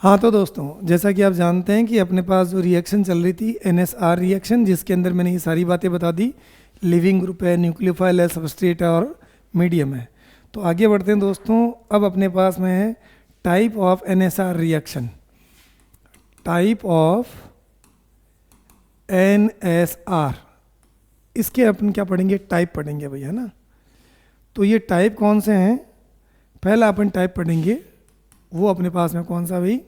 हाँ तो दोस्तों, जैसा कि आप जानते हैं कि अपने पास जो रिएक्शन चल रही थी NSR रिएक्शन, जिसके अंदर मैंने ये सारी बातें बता दी। लिविंग ग्रुप है, न्यूक्लियोफाइल है, सबस्ट्रेट है और मीडियम है। तो आगे बढ़ते हैं दोस्तों। अब अपने पास में है type of NSR reaction. Type of NSR, इसके अपन क्या पढ़ेंगे? टाइप पढ़ेंगे भैया, है ना। तो ये टाइप कौन से हैं? पहला अपन टाइप पढ़ेंगे, वो अपने पास में कौन सा भाई?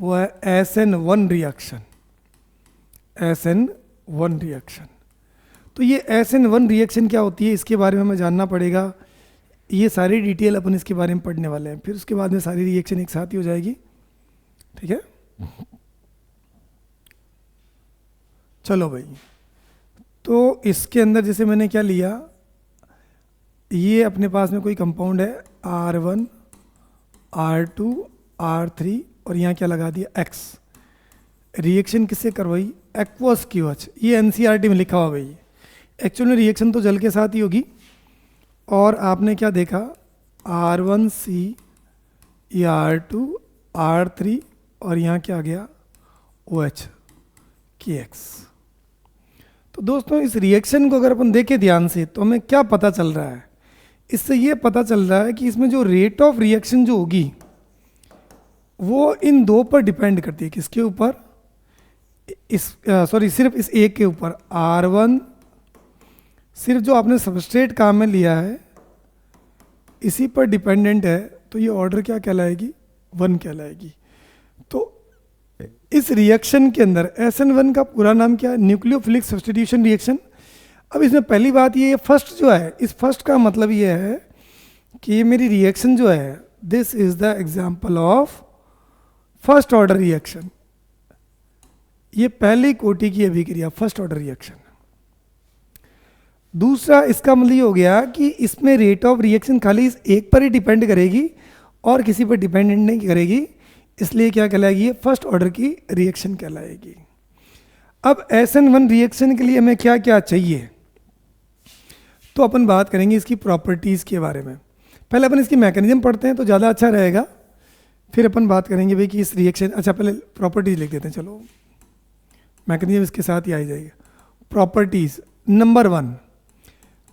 वो है SN1 रिएक्शन। SN1 reaction. तो ये SN1 रिएक्शन क्या होती है, इसके बारे में हमें जानना पड़ेगा। ये सारी डिटेल अपन इसके बारे में पढ़ने वाले हैं, फिर उसके बाद में सारी रिएक्शन एक साथ ही हो जाएगी। ठीक है, चलो भाई। तो इसके अंदर जैसे मैंने क्या लिया, ये अपने पास में कोई कंपाउंड है R1 R2 R3 और यहाँ क्या लगा दिया X। रिएक्शन किससे करवाई? Aqueous QH। ये NCERT में लिखा हुआ भाई। एक्चुअल में रिएक्शन तो जल के साथ ही होगी। और आपने क्या देखा, R1C, ये R2 R3 और यहाँ क्या आ गया OH KX। तो दोस्तों इस रिएक्शन को अगर अपन देखें ध्यान से तो हमें क्या पता चल रहा है? इससे ये पता चल रहा है कि इसमें जो रेट ऑफ रिएक्शन जो होगी वो इन दो पर डिपेंड करती है। किसके ऊपर? सिर्फ इस एक के ऊपर। R1 सिर्फ जो आपने सबस्ट्रेट काम में लिया है इसी पर डिपेंडेंट है, तो ये ऑर्डर क्या कहलाएगी? 1 कहलाएगी। तो इस रिएक्शन के अंदर SN1 का पूरा नाम क्या है? Nucleophilic substitution reaction. अब इसमें पहली बात ये फर्स्ट जो है, इस फर्स्ट का मतलब ये है कि ये मेरी रिएक्शन जो है, this is the example of first order reaction. ये पहली कोटि की अभिक्रिया, फर्स्ट ऑर्डर रिएक्शन। दूसरा इसका मतलब ये हो गया कि इसमें रेट ऑफ रिएक्शन खाली इस एक पर ही डिपेंड करेगी और किसी पर डिपेंडेंट नहीं करेगी, इसलिए क्या कहलाएगी? ये फर्स्ट ऑर्डर की रिएक्शन कहलाएगी। अब SN1 रिएक्शन के लिए हमें क्या क्या चाहिए, तो अपन बात करेंगे इसकी प्रॉपर्टीज़ के बारे में। पहले अपन इसकी मैकेनिज्म पढ़ते हैं तो ज़्यादा अच्छा रहेगा, फिर अपन बात करेंगे भाई कि इस रिएक्शन, अच्छा पहले प्रॉपर्टीज़ लिख देते हैं। चलो, मैकेनिज्म इसके साथ ही आ जाएगा। प्रॉपर्टीज़ नंबर 1,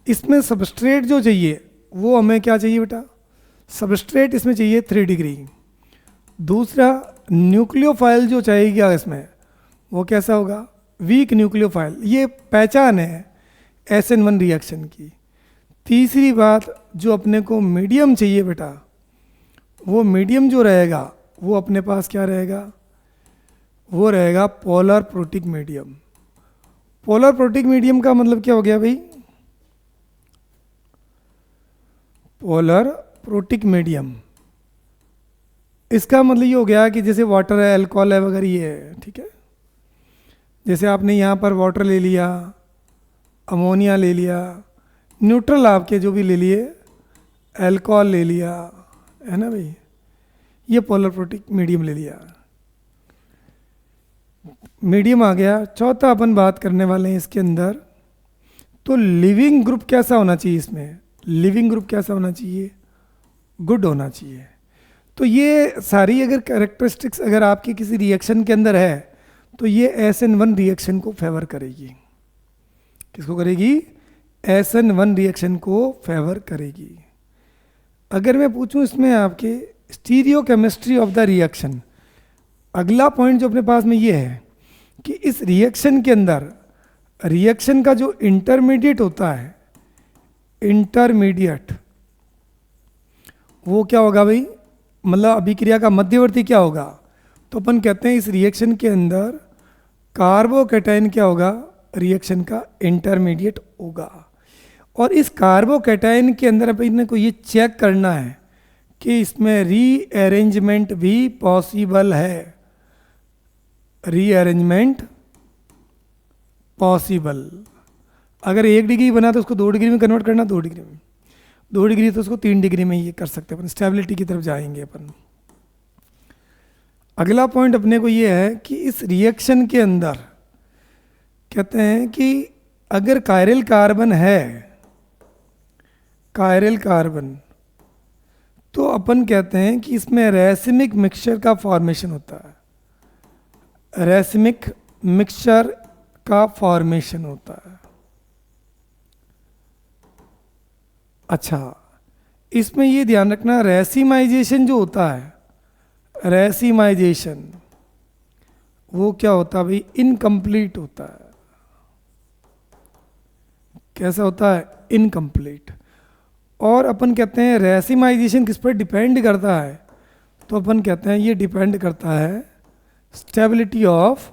इसमें सबस्ट्रेट जो चाहिए वो हमें क्या चाहिए बेटा? सबस्ट्रेट इसमें चाहिए 3 डिग्री। दूसरा, न्यूक्लियोफाइल जो चाहिएगा इसमें वो कैसा होगा? Weak nucleophile. ये पहचान है SN1 रिएक्शन की। तीसरी बात, जो अपने को मीडियम चाहिए बेटा, वो मीडियम जो रहेगा वो अपने पास क्या रहेगा? वो रहेगा polar protic medium. Polar protic medium का मतलब क्या हो गया भाई? पोलर प्रोटिक मीडियम, इसका मतलब ये हो गया कि जैसे वाटर है, अल्कोहल है वगैरह, ये है। ठीक है, जैसे आपने यहाँ पर वाटर ले लिया, अमोनिया ले लिया, न्यूट्रल आपके जो भी ले लिए, अल्कोहल ले लिया, है ना भाई, ये पोलर प्रोटिक मीडियम ले लिया, मीडियम आ गया। चौथा अपन बात करने वाले हैं इसके अंदर, तो लिविंग ग्रुप कैसा होना चाहिए इसमें? लिविंग ग्रुप कैसा होना चाहिए? गुड होना चाहिए। तो ये सारी अगर कैरेक्टरिस्टिक्स अगर आपके किसी रिएक्शन के अंदर है तो ये SN1 रिएक्शन को फेवर करेगी। किसको करेगी? SN1 रिएक्शन को फेवर करेगी। अगर मैं पूछूं इसमें आपके stereo chemistry of the reaction, अगला पॉइंट जो अपने पास में ये है कि इस रिएक्शन के अंदर रिएक्शन का जो इंटरमीडिएट होता है, इंटरमीडिएट वो क्या होगा भाई? मतलब अभिक्रिया का मध्यवर्ती क्या होगा? तो अपन कहते हैं इस रिएक्शन के अंदर कार्बोकैटायन क्या होगा? रिएक्शन का इंटरमीडिएट होगा। और इस कार्बोकैटायन के अंदर अपन को ये चेक करना है कि इसमें रीअरेंजमेंट भी पॉसिबल है। Rearrangement possible. अगर 1 डिग्री बना तो उसको 2 डिग्री में कन्वर्ट करना, 2 डिग्री में, 2 डिग्री तो उसको 3 डिग्री में ये कर सकते हैं अपन। स्टेबिलिटी की तरफ जाएंगे अपन। अगला पॉइंट अपने को ये है कि इस रिएक्शन के अंदर कहते हैं कि अगर कायरल कार्बन है, कायरल कार्बन, तो अपन कहते हैं कि इसमें रैसिमिक मिक्सचर का फॉर्मेशन होता है, रैसिमिक मिक्सचर का फॉर्मेशन होता है। अच्छा, इसमें ये ध्यान रखना, रेसिमाइजेशन जो होता है, रेसिमाइजेशन वो क्या होता है भाई, इनकम्प्लीट होता है। कैसा होता है, इनकम्प्लीट। और अपन कहते हैं रेसिमाइजेशन किस पर डिपेंड करता है, तो अपन कहते हैं ये डिपेंड करता है स्टेबिलिटी ऑफ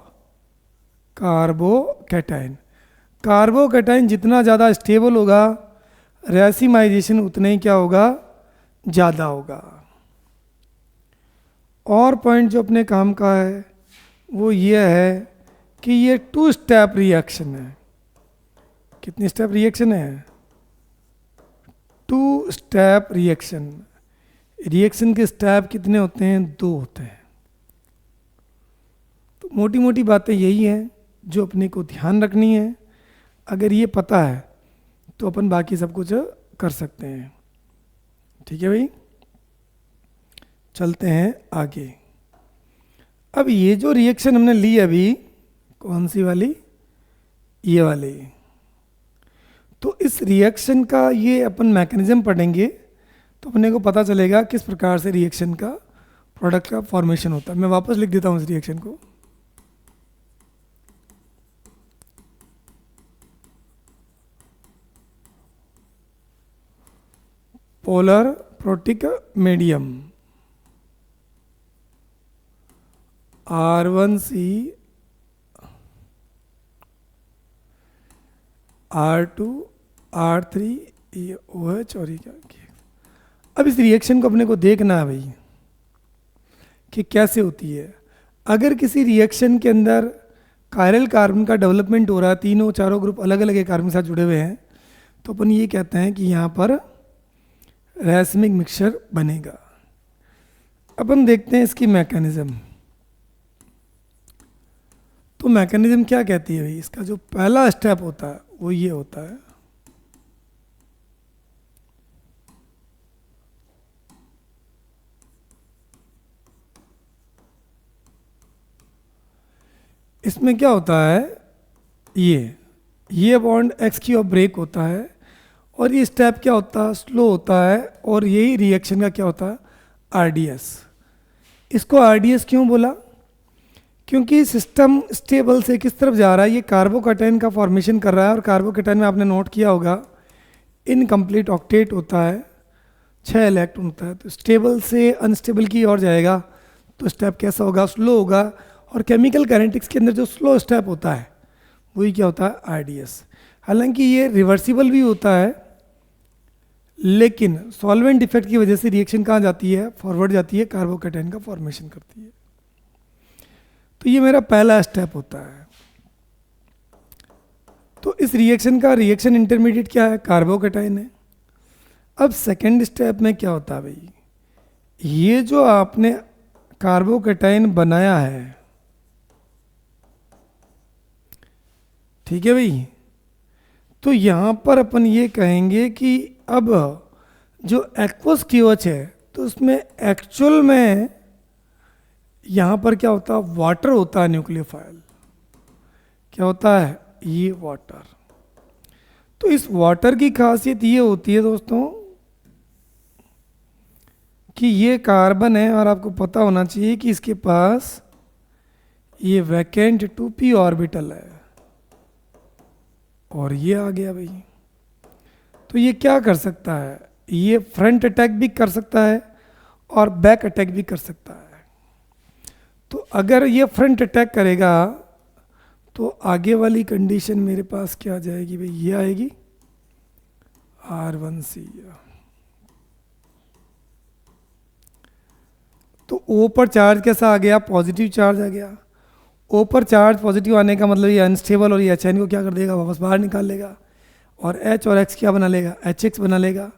कार्बोकैटायन। कार्बोकैटायन जितना ज़्यादा स्टेबल होगा, रेसिमाइजेशन उतना ही क्या होगा, ज़्यादा होगा। और पॉइंट जो अपने काम का है वो ये है कि ये 2 स्टेप रिएक्शन है। कितनी स्टेप रिएक्शन है, 2 स्टेप रिएक्शन। रिएक्शन के स्टेप कितने होते हैं, 2 होते हैं। तो मोटी मोटी बातें यही हैं जो अपने को ध्यान रखनी है। अगर ये पता है तो अपन बाकी सब कुछ कर सकते हैं। ठीक है भाई, चलते हैं आगे। अब ये जो रिएक्शन हमने ली अभी, कौन सी वाली, ये वाली, तो इस रिएक्शन का ये अपन मैकेनिज्म पढ़ेंगे तो अपने को पता चलेगा किस प्रकार से रिएक्शन का प्रोडक्ट का फॉर्मेशन होता है। मैं वापस लिख देता हूँ इस रिएक्शन को। Polar protic medium R1C R2 R3 ये OH और ये क्या। अब इस रिएक्शन को अपने को देखना है भाई कि कैसे होती है। अगर किसी रिएक्शन के अंदर कायरल कार्बन का डेवलपमेंट हो रहा है, तीनों चारों ग्रुप अलग अलग कार्बन के साथ जुड़े हुए हैं, तो अपन ये कहते हैं कि यहाँ पर रैसिमिक मिक्सचर बनेगा। अपन देखते हैं इसकी मैकेनिज्म। तो मैकेनिज्म क्या कहती है भाई, इसका जो पहला स्टेप होता है वो ये होता है, इसमें क्या होता है, ये बॉन्ड एक्स की ओर ब्रेक होता है और ये स्टेप क्या होता है, स्लो होता है। और यही रिएक्शन का क्या होता है, आरडीएस। इसको आरडीएस क्यों बोला, क्योंकि सिस्टम स्टेबल से किस तरफ जा रहा है, ये कार्बोकैटायन का फॉर्मेशन कर रहा है। और कार्बोकैटायन में आपने नोट किया होगा इनकम्प्लीट ऑक्टेट होता है, 6 इलेक्ट्रॉन होता है। तो स्टेबल से अनस्टेबल की ओर जाएगा तो स्टेप कैसा होगा, स्लो होगा। और केमिकल काइनेटिक्स के अंदर जो स्लो स्टेप होता है वही क्या होता है, आरडीएस। हालांकि ये रिवर्सिबल भी होता है, लेकिन सॉल्वेंट इफेक्ट की वजह से रिएक्शन कहाँ जाती है, फॉरवर्ड जाती है, कार्बोकैटायन का फॉर्मेशन करती है। तो ये मेरा पहला स्टेप होता है। तो इस रिएक्शन का रिएक्शन इंटरमीडिएट क्या है, कार्बोकैटायन है। अब सेकेंड स्टेप में क्या होता है भाई, ये जो आपने कार्बोकैटायन बनाया है, ठीक है भाई, तो यहां पर अपन ये कहेंगे कि अब जो एक्वस KOH है तो उसमें एक्चुअल में यहां पर क्या होता है, वाटर होता है, न्यूक्लियोफाइल। क्या होता है, ये वाटर। तो इस वाटर की खासियत ये होती है दोस्तों कि ये कार्बन है और आपको पता होना चाहिए कि इसके पास ये वैकेंट 2p ऑर्बिटल है और ये आ गया भाई। तो ये क्या कर सकता है, ये फ्रंट अटैक भी कर सकता है और बैक अटैक भी कर सकता है। तो अगर ये फ्रंट अटैक करेगा तो आगे वाली कंडीशन मेरे पास क्या आ जाएगी भाई, ये आएगी R1C। तो O पर चार्ज कैसा आ गया, पॉजिटिव चार्ज आ गया। O पर चार्ज पॉजिटिव आने का मतलब ये अनस्टेबल और ये HN को क्या कर देगा, वापस बाहर निकाल लेगा। और H और X क्या बना लेगा, HX बना लेगा,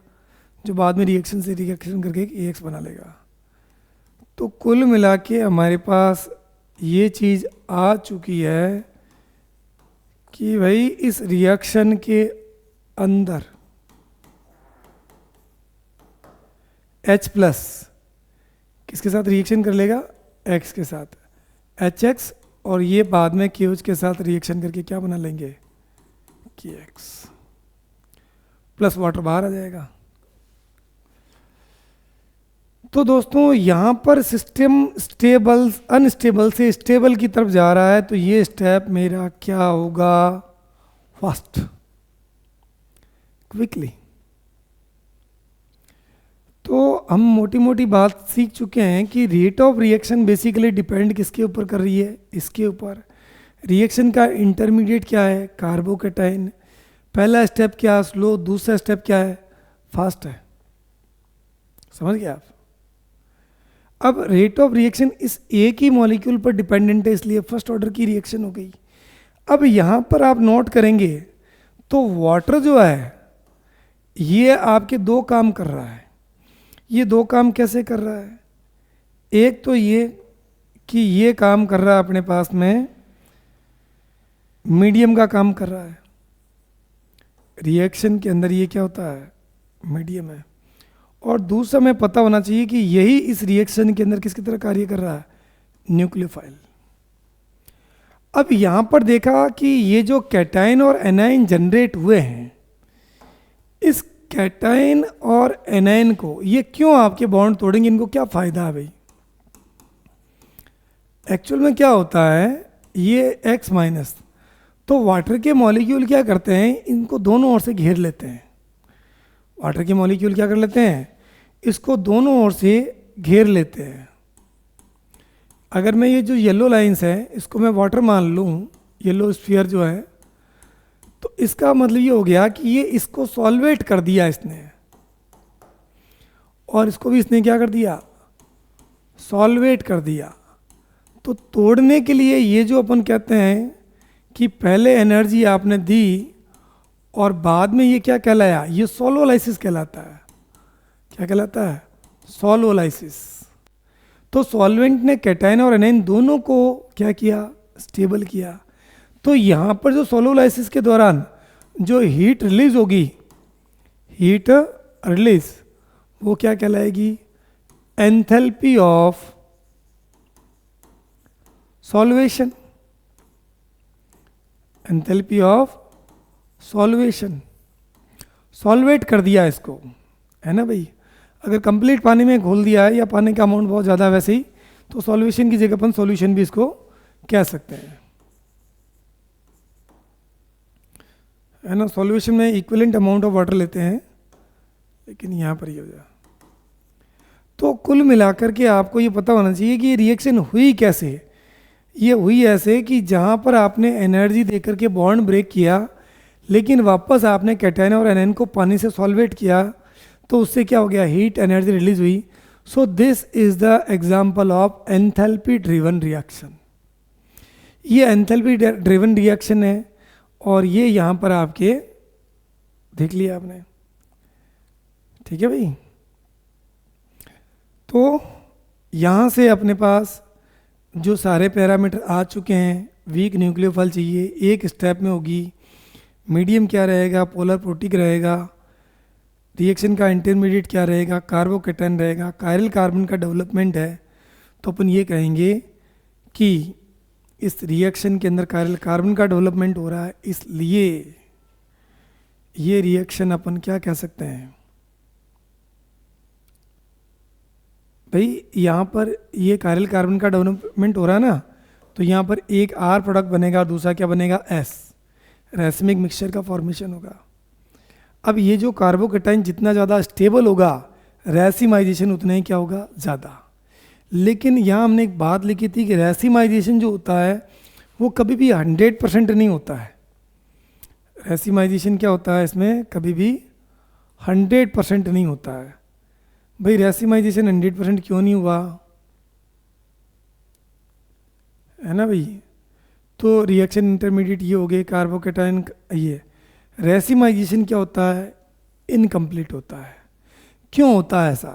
जो बाद में रिएक्शन से रिएक्शन करके AX बना लेगा। तो कुल मिला के हमारे पास ये चीज़ आ चुकी है कि भाई इस रिएक्शन के अंदर H प्लस किसके साथ रिएक्शन कर लेगा, X के साथ, HX, और ये बाद में KOH के साथ रिएक्शन करके क्या बना लेंगे, KX, प्लस वाटर बाहर आ जाएगा। तो दोस्तों यहाँ पर सिस्टम स्टेबल अनस्टेबल से स्टेबल की तरफ जा रहा है, तो ये स्टेप मेरा क्या होगा, फर्स्ट, क्विकली। तो हम मोटी मोटी बात सीख चुके हैं कि rate of reaction basically depend किसके ऊपर कर रही है, इसके ऊपर। रिएक्शन का इंटरमीडिएट क्या है, कार्बोकेटाइन। पहला स्टेप क्या, स्लो, दूसरा स्टेप क्या है, फास्ट है। समझ गए आप। अब रेट ऑफ रिएक्शन इस एक ही मॉलिक्यूल पर डिपेंडेंट है, इसलिए फर्स्ट ऑर्डर की रिएक्शन हो गई। अब यहाँ पर आप नोट करेंगे तो वाटर जो है ये आपके दो काम कर रहा है। ये दो काम कैसे कर रहा है, एक तो ये कि ये काम कर रहा है अपने पास में मीडियम का काम कर रहा है। रिएक्शन के अंदर ये क्या होता है, मीडियम है। और दूसरा हमें पता होना चाहिए कि यही इस रिएक्शन के अंदर किसकी तरह कार्य कर रहा है, न्यूक्लियोफाइल। अब यहां पर देखा कि ये जो कैटाइन और एनाइन जनरेट हुए हैं, इस कैटाइन और एनाइन को ये क्यों आपके बॉन्ड तोड़ेंगे, इनको क्या फायदा है भाई। एक्चुअल में क्या होता है, ये X माइनस, तो वाटर के मॉलिक्यूल क्या करते हैं, इनको दोनों ओर से घेर लेते हैं। वाटर के मॉलिक्यूल क्या कर लेते हैं, इसको दोनों ओर से घेर लेते हैं। अगर मैं ये जो येलो लाइंस है इसको मैं वाटर मान लूँ, येलो स्फीयर जो है, तो इसका मतलब ये हो गया कि ये इसको सॉल्वेट कर दिया इसने, और इसको भी इसने क्या कर दिया, सॉल्वेट कर दिया। तो तोड़ने के लिए ये जो अपन कहते हैं कि पहले एनर्जी आपने दी और बाद में ये क्या कहलाया, ये सोलोलाइसिस कहलाता है। क्या कहलाता है, सोलोलाइसिस। तो सॉल्वेंट ने कैटाइन और एनाइन दोनों को क्या किया, स्टेबल किया। तो यहाँ पर जो सोलोलाइसिस के दौरान जो हीट रिलीज होगी, हीट रिलीज, वो क्या कहलाएगी, enthalpy of solvation. Enthalpy of solvation, solvate कर दिया इसको, है ना भाई। अगर कंप्लीट पानी में घोल दिया है या पानी का अमाउंट बहुत ज़्यादा है वैसे ही, तो सॉल्वेशन की जगह अपन सॉल्यूशन भी इसको कह सकते हैं, है ना। सॉल्यूशन में इक्विवेलेंट अमाउंट ऑफ वाटर लेते हैं, लेकिन यहाँ पर ये हो जाए। तो कुल मिलाकर के आपको ये पता होना चाहिए कि ये रिएक्शन हुई कैसे। ये हुई ऐसे कि जहाँ पर आपने एनर्जी देकर के बॉन्ड ब्रेक किया, लेकिन वापस आपने कैटाइन और एनाइन को पानी से सॉल्वेट किया, तो उससे क्या हो गया, हीट एनर्जी रिलीज हुई। So this is the example of enthalpy driven reaction. ये एंथैल्पी ड्रिवन रिएक्शन है, और ये यहाँ पर आपके देख लिया आपने, ठीक है भाई। तो यहाँ से अपने पास जो सारे पैरामीटर आ चुके हैं, वीक न्यूक्लियोफाइल चाहिए, एक स्टेप में होगी, मीडियम क्या रहेगा, पोलर प्रोटिक रहेगा, रिएक्शन का इंटरमीडिएट क्या रहेगा, कार्बोकेटाइन रहेगा, कायरल कार्बन का डेवलपमेंट है। तो अपन ये कहेंगे कि इस रिएक्शन के अंदर कायरल कार्बन का डेवलपमेंट हो रहा है, इसलिए ये रिएक्शन अपन क्या कह सकते हैं भाई, यहाँ पर ये कायरल कार्बन का डेवलपमेंट हो रहा है ना, तो यहाँ पर एक R प्रोडक्ट बनेगा, दूसरा क्या बनेगा, S, रैसिमिक मिक्सचर का फॉर्मेशन होगा। अब ये जो कार्बोकेटाइन जितना ज़्यादा स्टेबल होगा, रैसिमाइजेशन उतना ही क्या होगा, ज़्यादा। लेकिन यहाँ हमने एक बात लिखी थी कि रैसिमाइजेशन जो होता है वो कभी भी 100% नहीं होता है। रैसिमाइजेशन क्या होता है, इसमें कभी भी 100% नहीं होता है। भाई रैसिमाइजेशन 100% क्यों नहीं हुआ, है ना भाई। तो रिएक्शन इंटरमीडिएट ये हो गए, कार्बोकेटाइन ये। रैसिमाइजेशन क्या होता है, इनकम्प्लीट होता है। क्यों होता है ऐसा,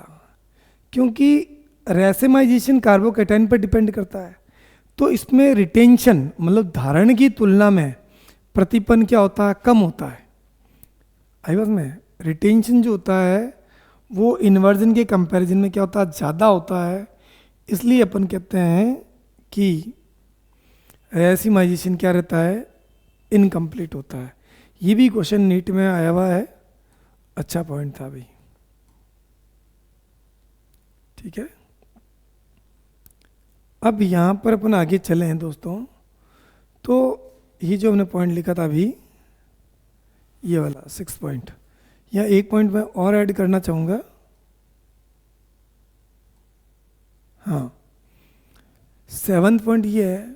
क्योंकि रैसिमाइजेशन कार्बोकेटाइन पर डिपेंड करता है, तो इसमें रिटेंशन मतलब धारण की तुलना में प्रतिपन्न क्या होता है, कम होता है। आई बात में, रिटेंशन जो होता है वो इन्वर्जन के कंपैरिजन में क्या होता है, ज़्यादा होता है। इसलिए अपन कहते हैं कि रेसिमाइजेशन क्या रहता है, इनकम्प्लीट होता है। ये भी क्वेश्चन नीट में आया हुआ है, अच्छा पॉइंट था भाई। ठीक है, अब यहाँ पर अपन आगे चले हैं दोस्तों। तो ये जो हमने पॉइंट लिखा था अभी, ये वाला 6 पॉइंट, या एक पॉइंट मैं और ऐड करना चाहूँगा। हाँ, 7th पॉइंट ये है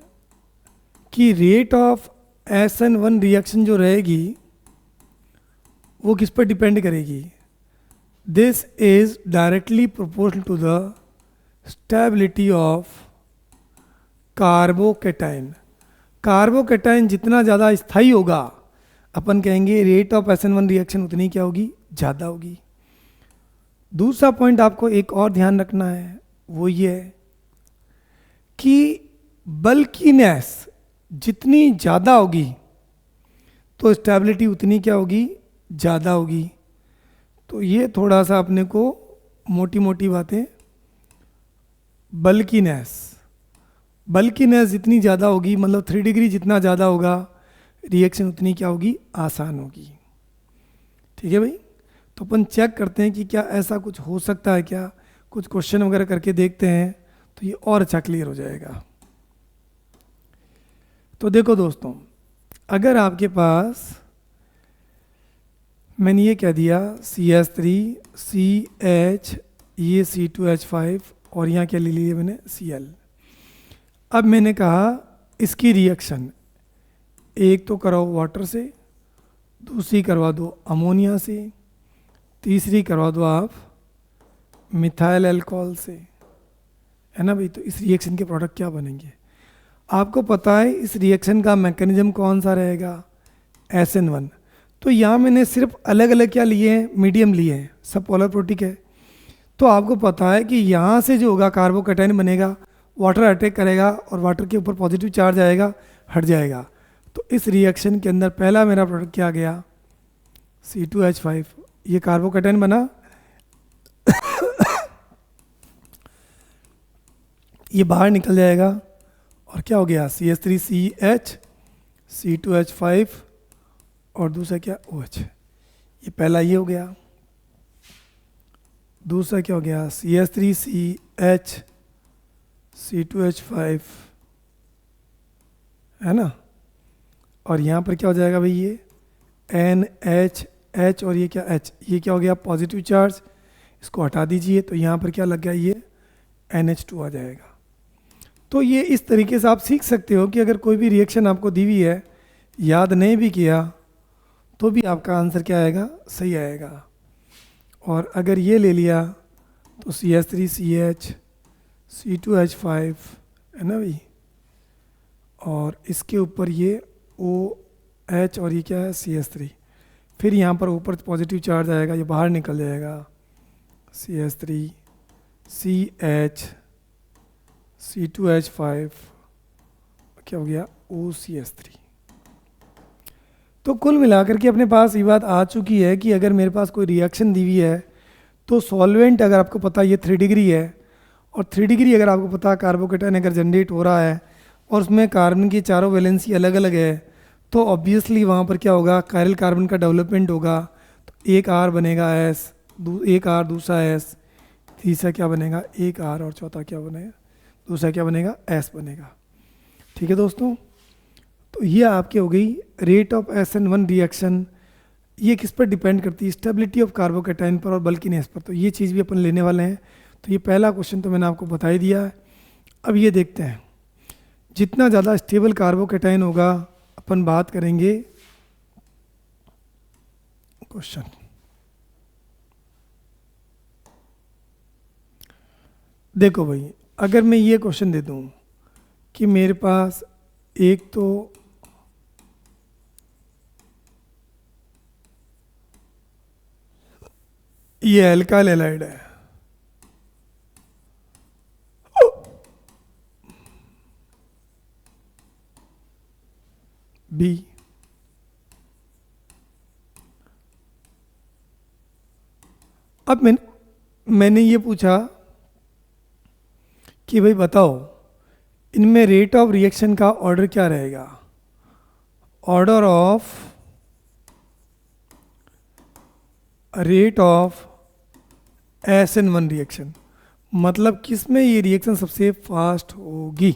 कि रेट ऑफ SN1 रिएक्शन जो रहेगी वो किस पर डिपेंड करेगी। This is directly proportional to the stability of carbocation. Carbocation जितना ज़्यादा स्थायी होगा, अपन कहेंगे रेट ऑफ SN1 रिएक्शन उतनी क्या होगी, ज़्यादा होगी। दूसरा पॉइंट आपको एक और ध्यान रखना है, वो ये है कि बल्कीनेस जितनी ज़्यादा होगी तो स्टेबिलिटी उतनी क्या होगी, ज़्यादा होगी। तो ये थोड़ा सा अपने को मोटी मोटी बातें, बल्कीनेस जितनी ज़्यादा होगी, मतलब 3 डिग्री जितना ज़्यादा होगा, रिएक्शन उतनी क्या होगी, आसान होगी। ठीक है भाई, तो अपन चेक करते हैं कि क्या ऐसा कुछ हो सकता है क्या, कुछ क्वेश्चन वगैरह करके देखते हैं तो ये और अच्छा क्लियर हो जाएगा। तो देखो दोस्तों, अगर आपके पास मैंने ये कह दिया CH3 CH, ये C2H5 और यहाँ क्या ले लिया मैंने, Cl। अब मैंने कहा इसकी रिएक्शन एक तो कराओ वाटर से, दूसरी करवा दो अमोनिया से, तीसरी करवा दो आप मिथाइल अल्कोहल से, है ना भाई। तो इस रिएक्शन के प्रोडक्ट क्या बनेंगे, आपको पता है इस रिएक्शन का मैकेनिज्म कौन सा रहेगा, SN1। तो यहाँ मैंने सिर्फ अलग अलग क्या लिए हैं, मीडियम लिए हैं, सब पोलर प्रोटिक है। तो आपको पता है कि यहाँ से जो होगा कार्बोकेटाइन बनेगा, वाटर अटैक करेगा और वाटर के ऊपर पॉजिटिव चार्ज आएगा, हट जाएगा। तो इस रिएक्शन के अंदर पहला मेरा प्रोडक्ट क्या गया, C2H5, ये कार्बोकेटाइन बना, ये बाहर निकल जाएगा और क्या हो गया, CH3CH C2H5 और दूसरा क्या OH। ये पहला ये हो गया। दूसरा क्या हो गया, CH3CH C2H5, है ना। और यहाँ पर क्या हो जाएगा भाई, ये NH और ये क्या H, ये क्या हो गया, पॉजिटिव चार्ज, इसको हटा दीजिए तो यहाँ पर क्या लग गया, ये NH2 आ जाएगा। तो ये इस तरीके से आप सीख सकते हो कि अगर कोई भी रिएक्शन आपको दी हुई है, याद नहीं भी किया तो भी आपका आंसर क्या आएगा, सही आएगा। और अगर ये ले लिया तो CH3CH C2H5, है ना भाई, और इसके ऊपर ये OH और ये क्या है, CH3, फिर यहाँ पर ऊपर पॉजिटिव चार्ज आएगा, ये बाहर निकल जाएगा, CH3 CH C2H5 क्या हो गया, OCH3। तो कुल मिलाकर के अपने पास ये बात आ चुकी है कि अगर मेरे पास कोई रिएक्शन दी हुई है तो सॉल्वेंट अगर आपको पता ये 3 डिग्री है, और 3 डिग्री अगर आपको पता कार्बोकेटाइन अगर जनरेट हो रहा है और उसमें कार्बन की चारों वैलेंसी अलग अलग है, तो ऑब्वियसली वहाँ पर क्या होगा, कायरल कार्बन का डेवलपमेंट होगा। तो एक R बनेगा S, एक R दूसरा S, तीसरा क्या बनेगा, एक R और चौथा क्या बनेगा, दूसरा क्या बनेगा, S बनेगा। ठीक है दोस्तों, तो ये आपकी हो गई रेट ऑफ SN1 रिएक्शन। ये किस पर डिपेंड करती है, स्टेबिलिटी ऑफ कार्बोकेटाइन पर और बल्कीनेस पर। तो ये चीज़ भी अपन लेने वाले हैं। तो ये पहला क्वेश्चन तो मैंने आपको बता ही दिया है। अब ये देखते हैं, जितना ज़्यादा स्टेबल कार्बोकेटाइन होगा, अपन बात करेंगे क्वेश्चन। देखो भाई, अगर मैं ये क्वेश्चन दे दूं कि मेरे पास एक तो ये एल्काइल हैलाइड है, B, अब मैंने ये पूछा कि भाई बताओ इनमें रेट ऑफ रिएक्शन का ऑर्डर क्या रहेगा, order of rate of SN1 reaction, मतलब किस में ये रिएक्शन सबसे फास्ट होगी।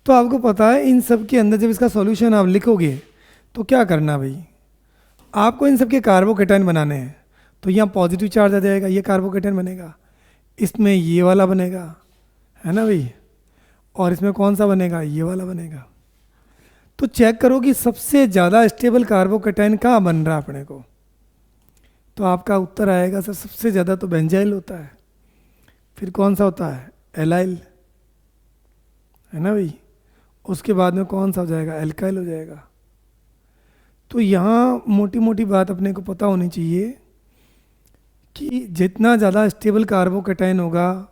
तो आपको पता है इन सब के अंदर जब इसका सॉल्यूशन आप लिखोगे तो क्या करना भाई, आपको इन सब के कार्बोकेटाइन बनाने हैं। तो यहाँ पॉजिटिव चार्ज आ जाएगा, ये कार्बोकेटाइन बनेगा, इसमें ये वाला बनेगा, है ना भाई, और इसमें कौन सा बनेगा, ये वाला बनेगा। तो चेक करो कि सबसे ज़्यादा स्टेबल कार्बोकेटाइन कहाँ बन रहा है अपने को। तो आपका उत्तर आएगा सर सबसे ज़्यादा तो बेंजाइल होता है, फिर कौन सा होता है, एलाइल, है ना भाई, उसके बाद में कौन सा हो जाएगा, एल्काइल हो जाएगा। तो यहाँ मोटी मोटी बात अपने को पता होनी चाहिए कि जितना ज़्यादा स्टेबल कार्बोकेटाइन होगा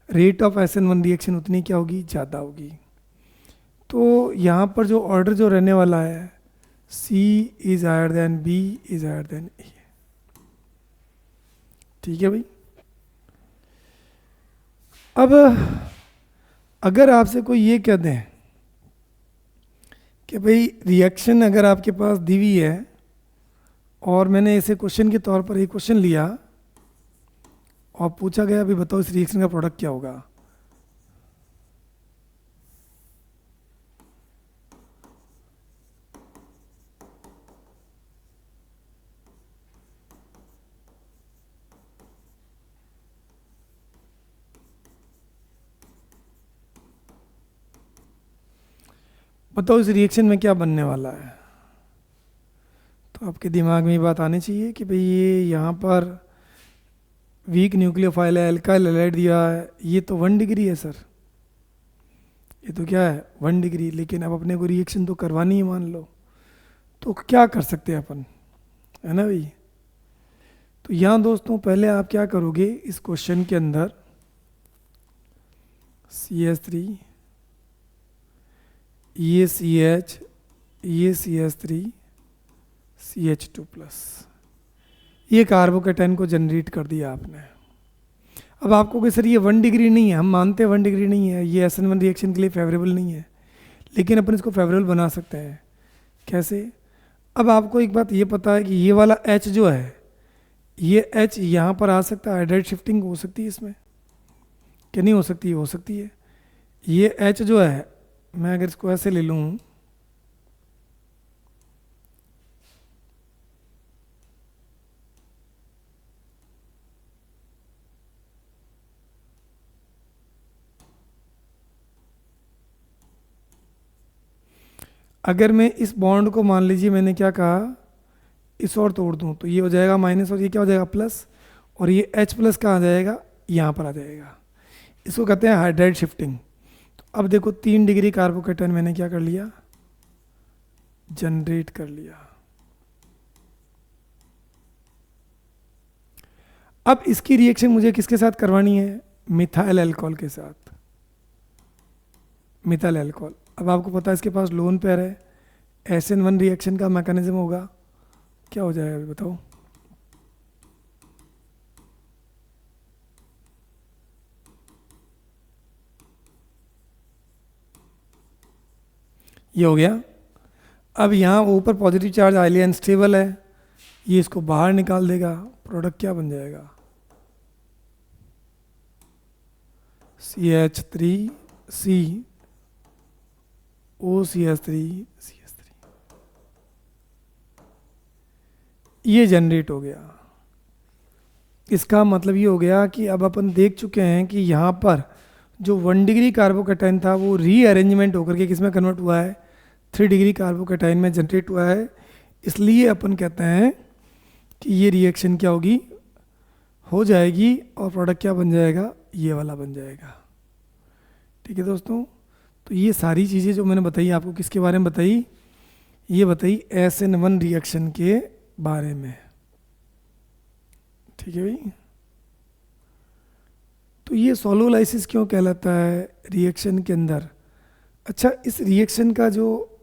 रेट ऑफ SN1 रिएक्शन उतनी क्या होगी, ज़्यादा होगी। तो यहाँ पर जो ऑर्डर जो रहने वाला है C is higher than B is higher than A, ठीक है भाई। अब अगर आपसे कोई ये कह दें कि भाई रिएक्शन अगर आपके पास दी हुई है और मैंने इसे क्वेश्चन के तौर पर एक क्वेश्चन लिया और पूछा गया अभी बताओ इस रिएक्शन का प्रोडक्ट क्या होगा, बताओ इस रिएक्शन में क्या बनने वाला है। तो आपके दिमाग में ये बात आनी चाहिए कि भाई ये यहाँ पर वीक न्यूक्लियोफाइल है, एल्काइल हैलाइड दिया है, ये तो 1 डिग्री है सर, ये तो क्या है 1 डिग्री, लेकिन अब अपने को रिएक्शन तो करवानी है मान लो, तो क्या कर सकते हैं अपन, है ना भाई। तो यहाँ दोस्तों पहले आप क्या करोगे, इस क्वेश्चन के अंदर CH3 ये CH ये CH3 CH2 प्लस, ये कार्बोकेटाइन को जनरेट कर दिया आपने। अब आपको कि सर ये 1 डिग्री नहीं है, हम मानते हैं 1 डिग्री नहीं है, ये SN1 रिएक्शन के लिए फेवरेबल नहीं है, लेकिन अपन इसको फेवरेबल बना सकते हैं। कैसे, अब आपको एक बात ये पता है कि ये वाला H जो है, ये H यहाँ पर आ सकता है, हाइड्राइड शिफ्टिंग हो सकती है इसमें, क्या नहीं हो सकती है, हो सकती है। ये H जो है, मैं अगर इसको ऐसे ले लूँ, अगर मैं इस बॉन्ड को मान लीजिए मैंने क्या कहा, इस और तोड़ दूँ तो ये हो जाएगा माइनस और ये क्या हो जाएगा प्लस, और ये H प्लस कहाँ आ जाएगा, यहाँ पर आ जाएगा। इसको कहते हैं हाइड्राइड शिफ्टिंग। तो अब देखो 3 डिग्री कार्बोकेटाइन मैंने क्या कर लिया, जनरेट कर लिया। अब इसकी रिएक्शन मुझे किसके साथ करवानी है, मिथाइल अल्कोहल के साथ, मिथाइल अल्कोहल। अब आपको पता है इसके पास लोन पेयर है, SN1 रिएक्शन का मैकेनिज्म होगा, क्या हो जाएगा अभी बताओ, ये हो गया। अब यहाँ ऊपर पॉजिटिव चार्ज हाईली अनस्टेबल है, ये इसको बाहर निकाल देगा, प्रोडक्ट क्या बन जाएगा, CH3C OCH3 CH3, ये जनरेट हो गया। इसका मतलब ये हो गया कि अब अपन देख चुके हैं कि यहाँ पर जो 1 डिग्री कार्बोकेटाइन था वो रीअरेंजमेंट होकर के किस में कन्वर्ट हुआ है, 3 डिग्री कार्बोकेटाइन में जनरेट हुआ है। इसलिए अपन कहते हैं कि ये रिएक्शन क्या होगी, हो जाएगी, और प्रोडक्ट क्या बन जाएगा, ये वाला बन जाएगा। ठीक है दोस्तों, तो ये सारी चीज़ें जो मैंने बताई आपको किसके बारे में बताई, ये बताई SN1 रिएक्शन के बारे में। ठीक है भाई, तो ये सोलोलाइसिस क्यों कहलाता है रिएक्शन के अंदर। अच्छा, इस रिएक्शन का जो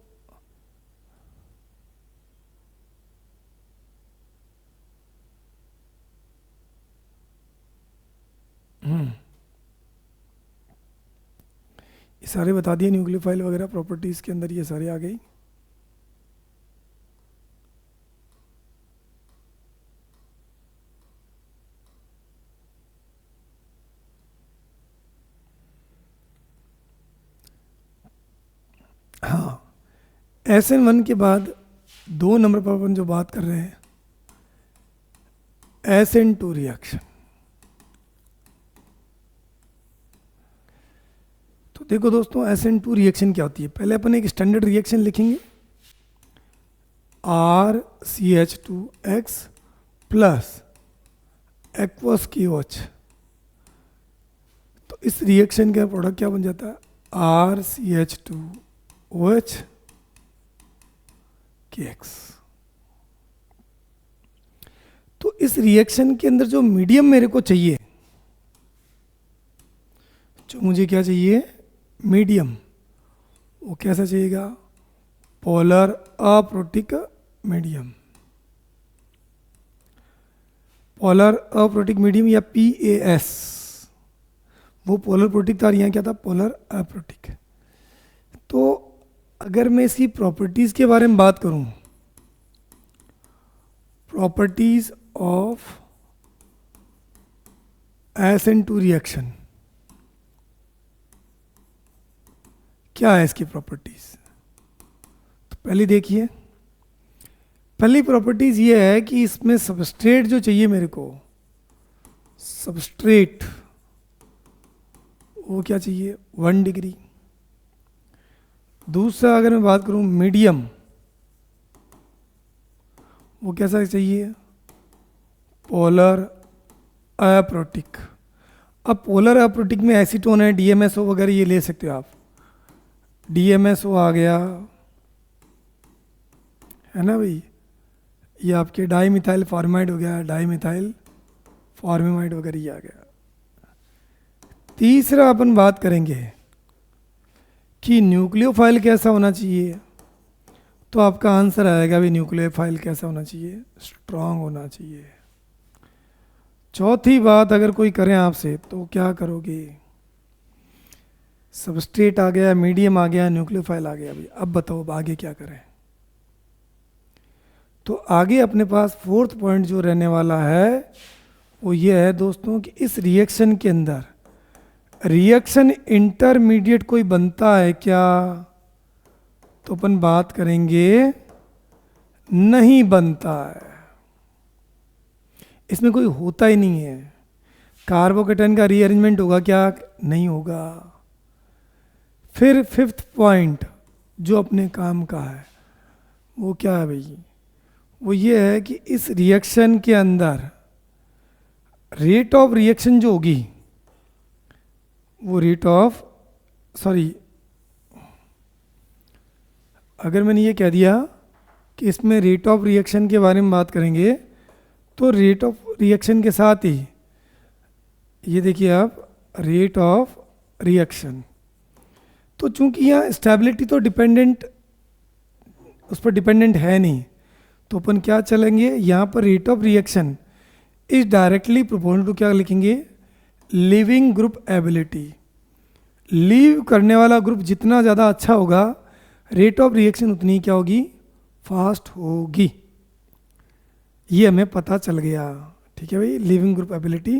ये सारे बता दिए, न्यूक्लियोफाइल वगैरह प्रॉपर्टीज़ के अंदर ये सारे आ गई। हाँ, SN1 के बाद 2 नंबर पर अपन जो बात कर रहे हैं, SN2 रिएक्शन। तो देखो दोस्तों, SN2 रिएक्शन क्या होती है। पहले अपन एक स्टैंडर्ड रिएक्शन लिखेंगे, RCH2X प्लस एक्वस KOH। तो इस रिएक्शन का प्रोडक्ट क्या बन जाता है, RCH2OH KX। तो इस रिएक्शन के अंदर जो मीडियम मेरे को चाहिए, जो मुझे क्या चाहिए, मीडियम, वो कैसा चाहिएगा, polar aprotic medium. Polar aprotic medium या PAS, वो पोलर प्रोटिक था, यहाँ क्या था, पोलर अप्रोटिक। तो अगर मैं इसकी प्रॉपर्टीज के बारे में बात करूं, प्रॉपर्टीज ऑफ SN2 रिएक्शन, क्या है इसकी प्रॉपर्टीज। तो पहले देखिए, पहली प्रॉपर्टीज ये है कि इसमें सबस्ट्रेट जो चाहिए मेरे को, सबस्ट्रेट वो क्या चाहिए, 1 डिग्री। दूसरा अगर मैं बात करूं मीडियम, वो कैसा चाहिए, पोलर अप्रोटिक। अब पोलर अप्रोटिक में एसीटोन है, DMSO वगैरह ये ले सकते हो आप, DMSO आ गया है ना भाई, ये आपके डाईमिथाइल फॉर्माइड हो गया, डाईमिथाइल फॉर्मेमाइड वगैरह ये आ गया। तीसरा अपन बात करेंगे कि न्यूक्लियोफाइल कैसा होना चाहिए। तो आपका आंसर आएगा भी न्यूक्लियोफाइल कैसा होना चाहिए, स्ट्रांग होना चाहिए। चौथी बात अगर कोई करे आपसे तो क्या करोगे, सबस्ट्रेट आ गया, मीडियम आ गया, न्यूक्लियोफाइल आ गया भाई, अब बताओ अब आगे क्या करें। तो आगे अपने पास फोर्थ पॉइंट जो रहने वाला है वो ये है दोस्तों कि इस रिएक्शन के अंदर रिएक्शन इंटरमीडिएट कोई बनता है क्या। तो अपन बात करेंगे नहीं बनता है, इसमें कोई होता ही नहीं है। कार्बोकेटन का रीअरेंजमेंट होगा क्या, नहीं होगा। फिर फिफ्थ पॉइंट जो अपने काम का है वो क्या है भाई, वो ये है कि इस रिएक्शन के अंदर रेट ऑफ रिएक्शन जो होगी वो रेट ऑफ अगर मैंने ये कह दिया कि इसमें रेट ऑफ रिएक्शन के बारे में बात करेंगे तो रेट ऑफ रिएक्शन के साथ ही ये देखिए आप रेट ऑफ रिएक्शन, तो चूंकि यहाँ स्टेबिलिटी तो डिपेंडेंट उस पर डिपेंडेंट है नहीं, तो अपन क्या चलेंगे यहाँ पर rate of reaction is directly proportional to क्या लिखेंगे, लिविंग ग्रुप एबिलिटी। लीव करने वाला ग्रुप जितना ज़्यादा अच्छा होगा रेट ऑफ रिएक्शन उतनी क्या होगी, फास्ट होगी। ये हमें पता चल गया, ठीक है भाई। Leaving group ability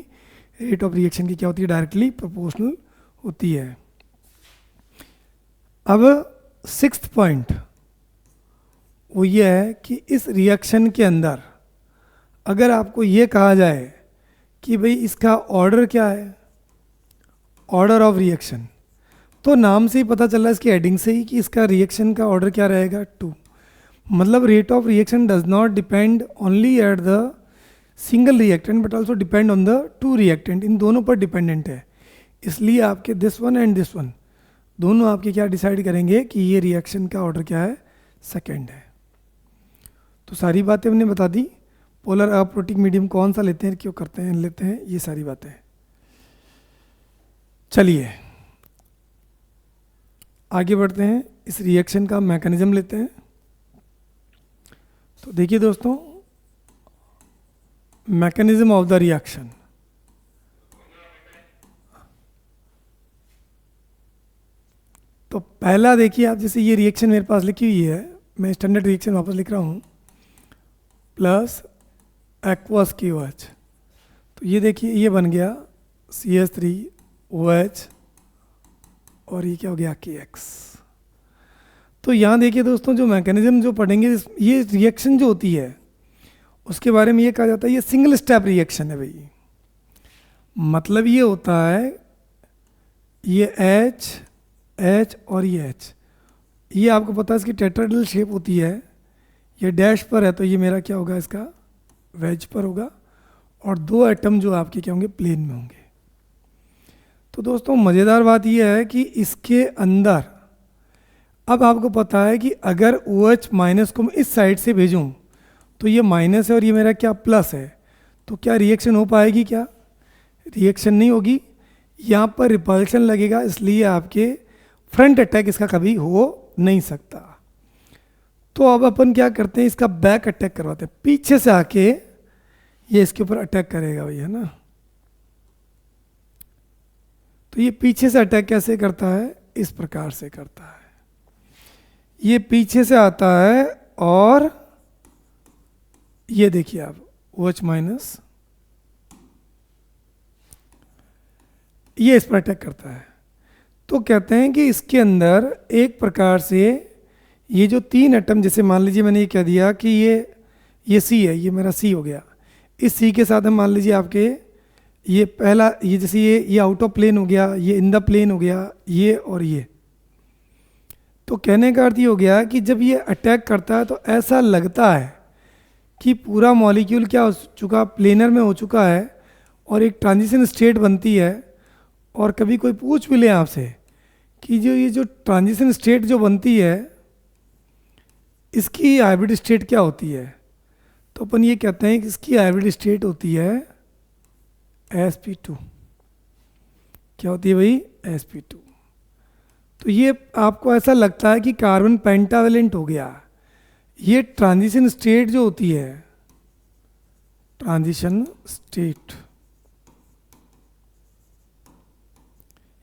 rate of reaction की क्या होती है, डायरेक्टली प्रोपोर्शनल होती है। अब सिक्स्थ पॉइंट वो ये है कि इस रिएक्शन के अंदर अगर आपको ये कहा जाए कि भाई इसका ऑर्डर क्या है, ऑर्डर ऑफ रिएक्शन, तो नाम से ही पता चल रहा है इसकी हेडिंग से ही कि इसका रिएक्शन का ऑर्डर क्या रहेगा, 2। मतलब rate of reaction does not depend only at the single reactant but also depend on the 2 reactant, इन दोनों पर डिपेंडेंट है। इसलिए आपके this one and this one दोनों आपके क्या डिसाइड करेंगे कि ये रिएक्शन का ऑर्डर क्या है, सेकेंड है। तो सारी बातें हमने बता दी, पोलर अप्रोटिक मीडियम कौन सा लेते हैं, क्यों करते हैं, लेते हैं, ये सारी बातें। चलिए आगे बढ़ते हैं, इस रिएक्शन का मैकेनिज्म लेते हैं। तो देखिए दोस्तों, मैकेनिज्म ऑफ द रिएक्शन। तो पहला देखिए आप, जैसे ये रिएक्शन मेरे पास लिखी हुई है, मैं स्टैंडर्ड रिएक्शन वापस लिख रहा हूँ, प्लस एक्वस KOH। तो ये देखिए ये बन गया CH3OH और ये क्या हो गया KX। तो यहाँ देखिए दोस्तों, जो मैकेनिज्म जो पढ़ेंगे, ये रिएक्शन जो होती है उसके बारे में ये कहा जाता है ये सिंगल स्टेप रिएक्शन है भाई। मतलब ये होता है ये H और ये H, ये आपको पता है इसकी टेट्राहेड्रल शेप होती है, ये डैश पर है तो ये मेरा क्या होगा, इसका वेज पर होगा, और दो एटम जो आपके क्या होंगे, प्लेन में होंगे। तो दोस्तों मज़ेदार बात यह है कि इसके अंदर अब आपको पता है कि अगर OH माइनस को मैं इस साइड से भेजूं तो ये माइनस है और ये मेरा क्या प्लस है, तो क्या रिएक्शन हो पाएगी? क्या रिएक्शन नहीं होगी, यहाँ पर रिपल्शन लगेगा, इसलिए आपके फ्रंट अटैक इसका कभी हो नहीं सकता। तो अब अपन क्या करते हैं, इसका बैक अटैक करवाते हैं, पीछे से आके ये इसके ऊपर अटैक करेगा भैया ना। तो ये पीछे से अटैक कैसे करता है, इस प्रकार से करता है, ये पीछे से आता है और ये देखिए आप OH माइनस ये इस पर अटैक करता है। तो कहते हैं कि इसके अंदर एक प्रकार से ये जो तीन एटम, जैसे मान लीजिए मैंने ये कह दिया कि ये C है, ये मेरा C हो गया, इस C के साथ हम मान लीजिए आपके ये पहला, ये जैसे ये आउट ऑफ प्लेन हो गया, ये इन द प्लेन हो गया, ये और ये। तो कहने का अर्थ ये हो गया कि जब ये अटैक करता है तो ऐसा लगता है कि पूरा मॉलिक्यूल क्या हो चुका, प्लेनर में हो चुका है और एक ट्रांजिशन स्टेट बनती है। और कभी कोई पूछ भी ले आपसे कि ये जो ट्रांजिशन स्टेट जो बनती है इसकी हाइब्रिड स्टेट क्या होती है, तो अपन ये कहते हैं कि इसकी हाइब्रिड स्टेट होती है sp2। क्या होती है भाई? sp2। तो ये आपको ऐसा लगता है कि कार्बन पेंटावेलेंट हो गया। ये ट्रांजिशन स्टेट जो होती है, ट्रांजिशन स्टेट,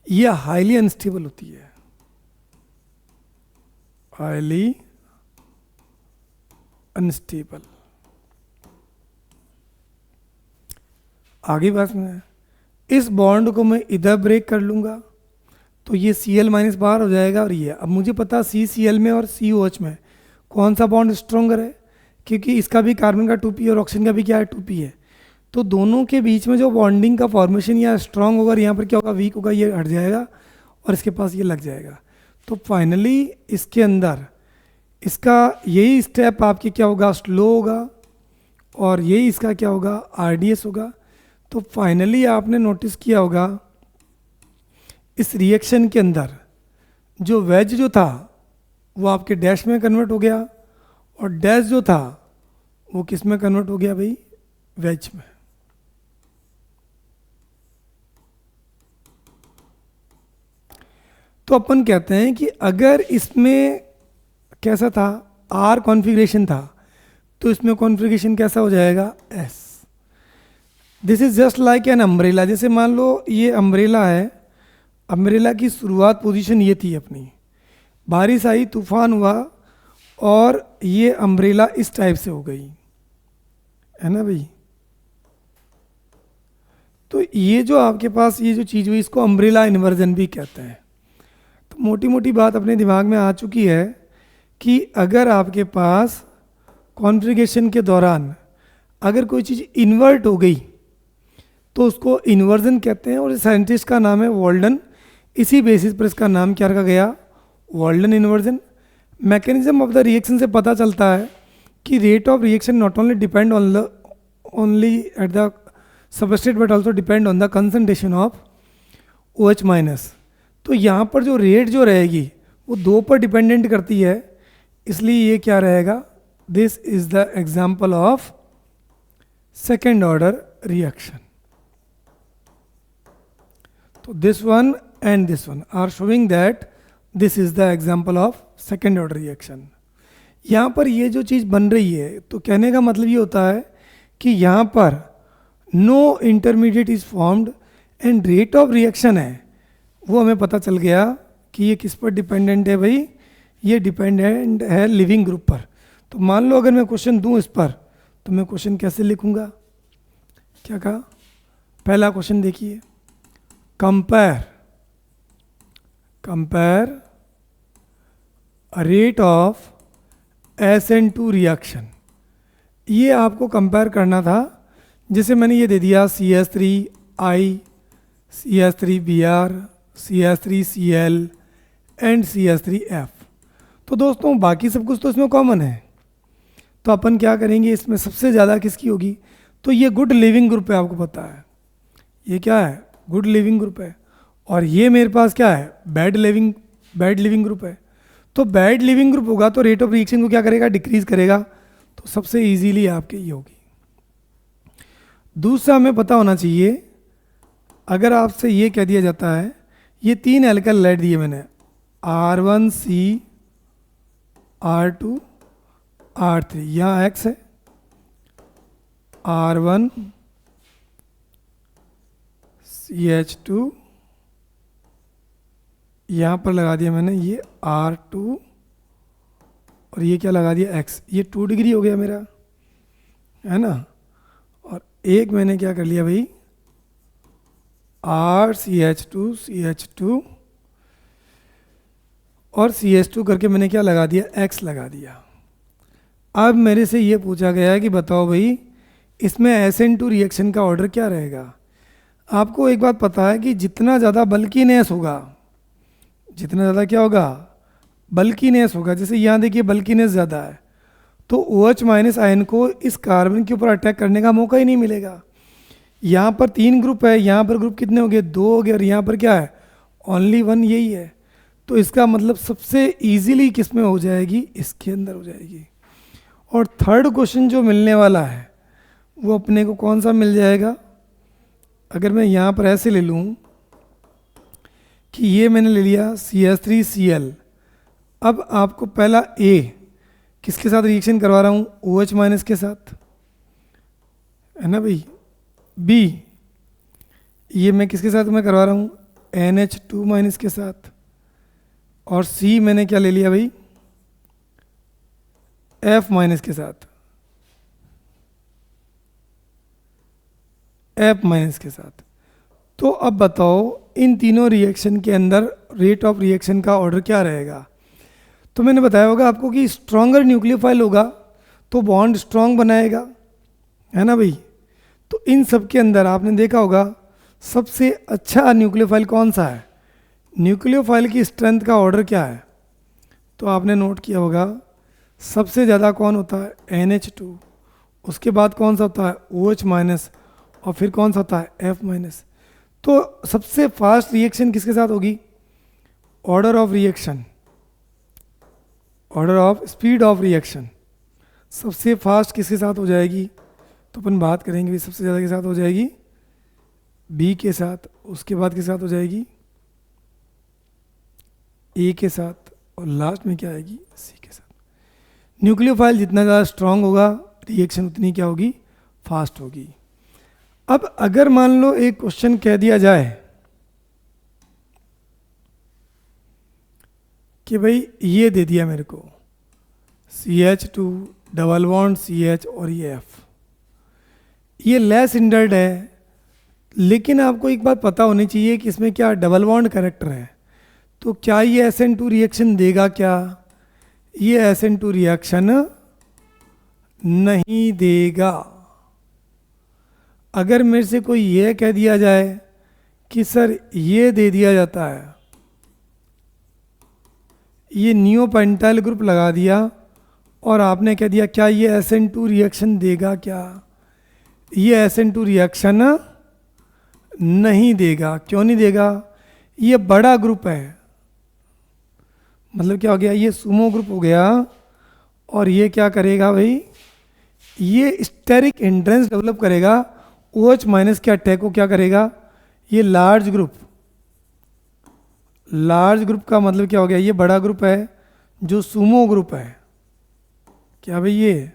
ये हाईली अनस्टेबल होती है, हाईली अनस्टेबल। आगे बात में इस बॉन्ड को मैं इधर ब्रेक कर लूंगा तो ये Cl माइनस बाहर हो जाएगा, और ये अब मुझे पता CCl में और COH में कौन सा बॉन्ड स्ट्रॉन्गर है, क्योंकि इसका भी कार्बन का 2p और ऑक्सीजन का भी क्या है 2p है। तो दोनों के बीच में जो बॉन्डिंग का फॉर्मेशन या स्ट्रांग होगा, यहाँ पर क्या होगा, वीक होगा, ये हट जाएगा और इसके पास ये लग जाएगा। तो फाइनली इसके अंदर इसका यही स्टेप आपके क्या होगा, स्लो होगा, और यही इसका क्या होगा, RDS होगा। तो फाइनली आपने नोटिस किया होगा इस रिएक्शन के अंदर जो वेज जो था वो आपके डैश में कन्वर्ट हो गया, और डैश जो था वो किस में कन्वर्ट हो गया भाई, वेज में। तो अपन कहते हैं कि अगर इसमें कैसा था, R कॉन्फ़िगरेशन था, तो इसमें कॉन्फ़िगरेशन कैसा हो जाएगा, S। This is just like an umbrella. जैसे मान लो ये अम्ब्रेला है, अम्ब्रेला की शुरुआत पोजीशन ये थी अपनी, बारिश आई, तूफान हुआ और ये अम्ब्रेला इस टाइप से हो गई, है ना भाई। तो ये जो आपके पास ये जो चीज़ हुई, इसको अम्ब्रेला इन्वर्जन भी कहते हैं। तो मोटी मोटी बात अपने दिमाग में आ चुकी है कि अगर आपके पास कॉन्फ़िगरेशन के दौरान अगर कोई चीज़ इन्वर्ट हो गई तो उसको इन्वर्जन कहते हैं, और साइंटिस्ट का नाम है वॉल्डन। इसी बेसिस पर इसका नाम क्या रखा गया, Walden inversion. Mechanism of the reaction से पता चलता है कि rate of reaction not only depend on the only at the substrate but also depend on the concentration of OH minus. तो यहाँ पर जो रेट जो रहेगी वो 2 पर डिपेंडेंट करती है, इसलिए ये क्या रहेगा, this is the example of second order reaction. तो this one and this one are showing that this is the example of second order reaction। यहाँ पर ये जो चीज़ बन रही है, तो कहने का मतलब ये होता है कि यहाँ पर no intermediate is formed and rate of reaction है वो हमें पता चल गया कि ये किस पर डिपेंडेंट है भाई, ये डिपेंडेंट है लिविंग ग्रुप पर। तो मान लो अगर मैं क्वेश्चन दूं इस पर, तो मैं क्वेश्चन कैसे लिखूंगा, क्या कहा, पहला क्वेश्चन देखिए, compare rate of SN2 reaction. ये आपको कंपेयर करना था, जैसे मैंने ये दे दिया CH3I, CH3Br, CH3Cl and CH3F। तो दोस्तों बाकी सब कुछ तो इसमें कॉमन है, तो अपन क्या करेंगे, इसमें सबसे ज़्यादा किसकी होगी, तो ये गुड लिविंग ग्रुप है, आपको पता है ये क्या है, गुड लिविंग ग्रुप है। और ये मेरे पास क्या है, बैड लिविंग ग्रुप है। तो बैड लिविंग ग्रुप होगा तो रेट ऑफ रिएक्शन को क्या करेगा, डिक्रीज करेगा। तो सबसे इजीली आपके ये होगी। दूसरा हमें पता होना चाहिए, अगर आपसे ये कह दिया जाता है, ये 3 एल्काइल हैलाइड दिए मैंने, R1C R2 R3, यहाँ X है, R1 CH2, यहाँ पर लगा दिया मैंने ये R2, और ये क्या लगा दिया X। ये 2 डिग्री हो गया मेरा, है ना। और एक मैंने क्या कर लिया भाई, RCH2 और CH2 करके मैंने क्या लगा दिया, X लगा दिया। अब मेरे से ये पूछा गया है कि बताओ भाई इसमें SN2 रिएक्शन का ऑर्डर क्या रहेगा। आपको एक बात पता है कि जितना ज़्यादा बल्कीनेस होगा, जितना ज़्यादा क्या होगा, बल्कीनेस होगा, जैसे यहाँ देखिए बल्कीनेस ज़्यादा है, तो OH माइनस आयन को इस कार्बन के ऊपर अटैक करने का मौका ही नहीं मिलेगा। यहाँ पर 3 ग्रुप है, यहाँ पर ग्रुप कितने हो गए, 2 हो गए, और यहाँ पर क्या है, ओनली 1, यही है। तो इसका मतलब सबसे इजीली किस में हो जाएगी, इसके अंदर हो जाएगी। और थर्ड क्वेश्चन जो मिलने वाला है वो अपने को कौन सा मिल जाएगा, अगर मैं यहाँ पर ऐसे ले लूँ कि ये मैंने ले लिया CH3Cl। अब आपको पहला A किसके साथ रिएक्शन करवा रहा हूँ, OH माइनस के साथ, है ना भाई। B ये मैं किसके साथ मैं करवा रहा हूँ, NH2 माइनस के साथ। और C मैंने क्या ले लिया भाई, F माइनस के साथ, F माइनस के साथ। तो अब बताओ इन तीनों रिएक्शन के अंदर रेट ऑफ रिएक्शन का ऑर्डर क्या रहेगा। तो मैंने बताया होगा आपको कि स्ट्रॉन्गर न्यूक्लियोफाइल होगा तो बॉन्ड स्ट्रॉन्ग बनाएगा, है ना भाई। तो इन सब के अंदर आपने देखा होगा सबसे अच्छा न्यूक्लियोफाइल कौन सा है, न्यूक्लियोफाइल की स्ट्रेंथ का ऑर्डर क्या है। तो आपने नोट किया होगा सबसे ज़्यादा कौन होता है, NH2, उसके बाद कौन सा होता है, OH माइनस, और फिर कौन सा होता है, F माइनस। तो सबसे फास्ट रिएक्शन किसके साथ होगी, order of reaction, order of speed of reaction सबसे फास्ट किसके साथ हो जाएगी। तो अपन बात करेंगे सबसे ज़्यादा के साथ हो जाएगी B के साथ, उसके बाद के साथ हो जाएगी A के साथ, और लास्ट में क्या आएगी, C के साथ। न्यूक्लियोफाइल जितना ज़्यादा स्ट्रांग होगा रिएक्शन उतनी क्या होगी, फास्ट होगी। अब अगर मान लो एक क्वेश्चन कह दिया जाए कि भाई ये दे दिया मेरे को CH2 डबल बॉन्ड CH और ये F, ये लेस इंडर्ड है, लेकिन आपको एक बात पता होनी चाहिए कि इसमें क्या डबल बॉन्ड कैरेक्टर है। तो क्या ये SN2 रिएक्शन देगा, क्या ये SN2 रिएक्शन नहीं देगा। अगर मेरे से कोई ये कह दिया जाए कि सर ये दे दिया जाता है, ये नियोपेंटाइल ग्रुप लगा दिया और आपने कह दिया क्या ये SN2 रिएक्शन देगा, क्या ये SN2 रिएक्शन नहीं देगा। क्यों नहीं देगा, ये बड़ा ग्रुप है, मतलब क्या हो गया, ये सुमो ग्रुप हो गया, और ये क्या करेगा भाई, ये स्टेरिक हिंड्रेंस डेवलप करेगा, OH माइनस के अटैक को क्या करेगा, ये लार्ज ग्रुप का मतलब क्या हो गया, ये बड़ा ग्रुप है जो सुमो ग्रुप है, क्या भाई ये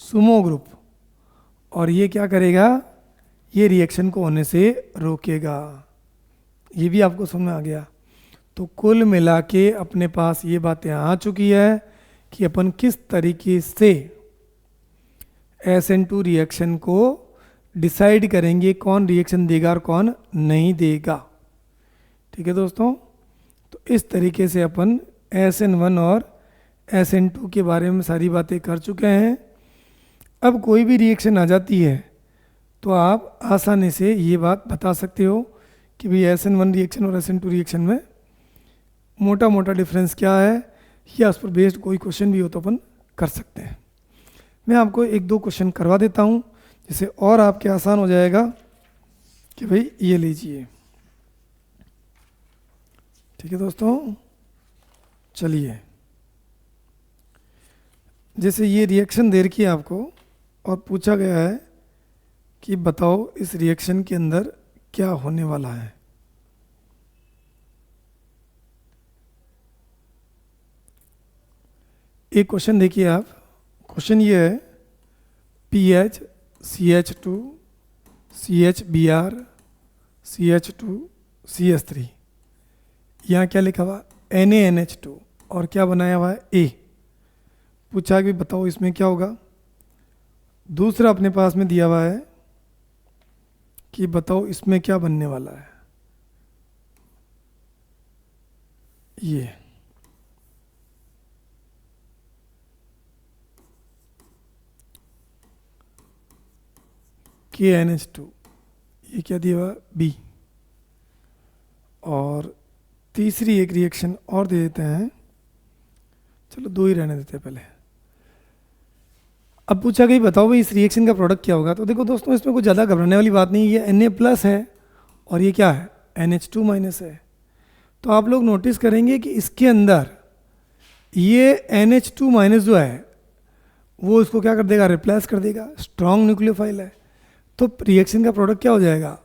सुमो ग्रुप, और ये क्या करेगा, ये रिएक्शन को होने से रोकेगा। ये भी आपको समझ में आ गया। तो कुल मिला के अपने पास ये बातें आ चुकी है कि अपन किस तरीके से SN2 रिएक्शन को डिसाइड करेंगे कौन रिएक्शन देगा और कौन नहीं देगा। ठीक है दोस्तों, तो इस तरीके से अपन SN1 और SN2 के बारे में सारी बातें कर चुके हैं। अब कोई भी रिएक्शन आ जाती है तो आप आसानी से ये बात बता सकते हो कि भाई SN1 रिएक्शन और SN2 रिएक्शन में मोटा मोटा डिफरेंस क्या है, या उस पर बेस्ड कोई क्वेश्चन भी हो तो अपन कर सकते हैं। मैं आपको एक दो क्वेश्चन करवा देता हूँ जिससे और आपके आसान हो जाएगा कि भाई ये लीजिए। ठीक है दोस्तों, चलिए, जैसे ये रिएक्शन दे रखी है आपको और पूछा गया है कि बताओ इस रिएक्शन के अंदर क्या होने वाला है। एक क्वेश्चन देखिए आप, क्वेश्चन ये है PH CH2 CHBr CH2 CH3, यहाँ क्या लिखा हुआ NaNH2 और क्या बनाया हुआ है A। पूछा कि बताओ इसमें क्या होगा। दूसरा अपने पास में दिया हुआ है कि बताओ इसमें क्या बनने वाला है, ये KNH2, ये क्या दिया हुआ B। और तीसरी एक रिएक्शन और दे देते हैं, चलो दो ही रहने देते हैं पहले। अब पूछा कि बताओ भाई इस रिएक्शन का प्रोडक्ट क्या होगा। तो देखो दोस्तों, इसमें कुछ ज़्यादा घबराने वाली बात नहीं है, ये Na+ है और ये क्या है NH2- है। तो आप लोग नोटिस करेंगे कि इसके अंदर ये NH2- जो है वो इसको क्या कर देगा, रिप्लेस कर देगा, स्ट्रॉन्ग न्यूक्लियोफाइल है। तो रिएक्शन का प्रोडक्ट क्या हो जाएगा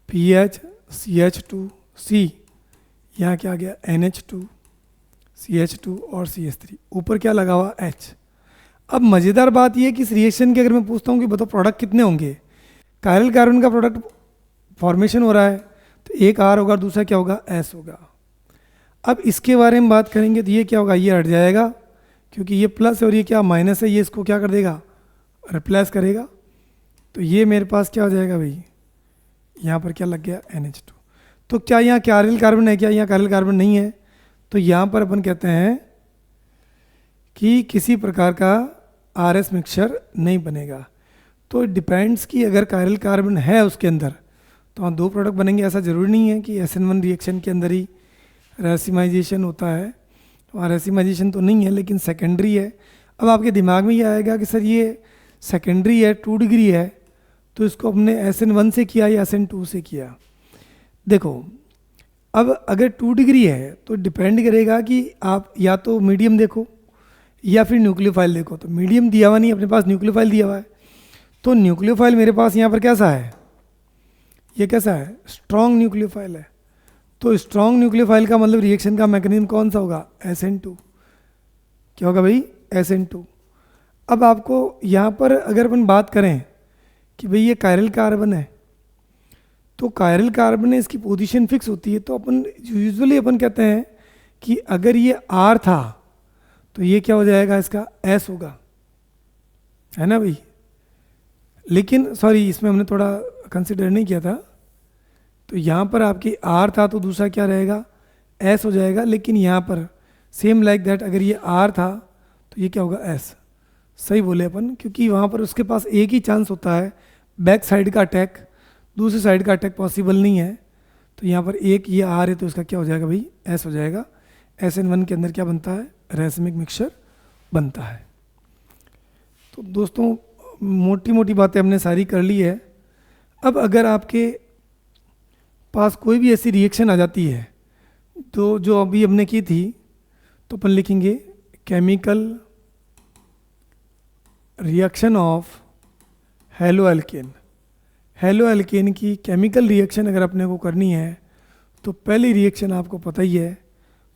PH CH2C, यहाँ क्या आ गया NH2 CH2 और CH3, ऊपर क्या लगा हुआ H। अब मज़ेदार बात यह है कि इस रिएक्शन के अगर मैं पूछता हूँ कि बताओ प्रोडक्ट कितने होंगे, कायरल कार्बन का प्रोडक्ट फॉर्मेशन हो रहा है तो एक R होगा, दूसरा क्या होगा S होगा। अब इसके बारे में बात करेंगे तो ये क्या होगा, ये हट जाएगा क्योंकि ये प्लस है और ये क्या माइनस है, ये इसको क्या कर देगा, रिप्लेस करेगा। तो ये मेरे पास क्या हो जाएगा भाई, यहाँ पर क्या लग गया NH2। तो क्या यहाँ कायरल कार्बन है, क्या यहाँ कायरल कार्बन नहीं है। तो यहाँ पर अपन कहते हैं कि किसी प्रकार का RS मिक्सचर नहीं बनेगा। तो डिपेंड्स कि अगर कायरल कार्बन है उसके अंदर तो हाँ दो प्रोडक्ट बनेंगे, ऐसा ज़रूरी नहीं है कि SN1 रिएक्शन के अंदर ही रेसिमाइजेशन होता है। तो रेसिमाइजेशन तो नहीं है लेकिन सेकेंडरी है। अब आपके दिमाग में ये आएगा कि सर ये सेकेंडरी है, 2 डिग्री है, तो इसको हमने SN1 से किया या SN2 से किया। देखो अब अगर 2 डिग्री है तो डिपेंड करेगा कि आप या तो मीडियम देखो या फिर न्यूक्लियोफाइल देखो। तो मीडियम दिया हुआ नहीं, अपने पास न्यूक्लियोफाइल दिया हुआ है। तो न्यूक्लियोफाइल मेरे पास यहाँ पर कैसा है, ये कैसा है, स्ट्रॉन्ग न्यूक्लियोफाइल है। तो स्ट्रॉन्ग न्यूक्लियोफाइल का मतलब रिएक्शन का मैकेनिज्म कौन सा होगा, SN2। क्या होगा भाई, SN2। अब आपको यहाँ पर अगर अपन बात करें कि भाई ये कायरल कार्बन है, तो कायरल कार्बन है, इसकी पोजीशन फिक्स होती है। तो अपन यूजुअली अपन कहते हैं कि अगर ये R था तो ये क्या हो जाएगा, इसका S होगा, है ना भाई। लेकिन सॉरी, इसमें हमने थोड़ा कंसिडर नहीं किया था। तो यहाँ पर आपकी R था तो दूसरा क्या रहेगा, S हो जाएगा। लेकिन यहाँ पर सेम लाइक दैट अगर ये R था तो ये क्या होगा, S। सही बोले अपन, क्योंकि वहाँ पर उसके पास एक ही चांस होता है बैक साइड का अटैक, दूसरी साइड का अटैक पॉसिबल नहीं है। तो यहाँ पर एक ये R है तो इसका क्या हो जाएगा भाई, S हो जाएगा। SN1 के अंदर क्या बनता है, रेसिमिक मिक्सचर बनता है। तो दोस्तों मोटी मोटी बातें हमने सारी कर ली है। अब अगर आपके पास कोई भी ऐसी रिएक्शन आ जाती है तो जो अभी हमने की थी, तो अपन लिखेंगे chemical reaction of halo alkane. Halo alkane की केमिकल रिएक्शन अगर अपने को करनी है तो पहली रिएक्शन आपको पता ही है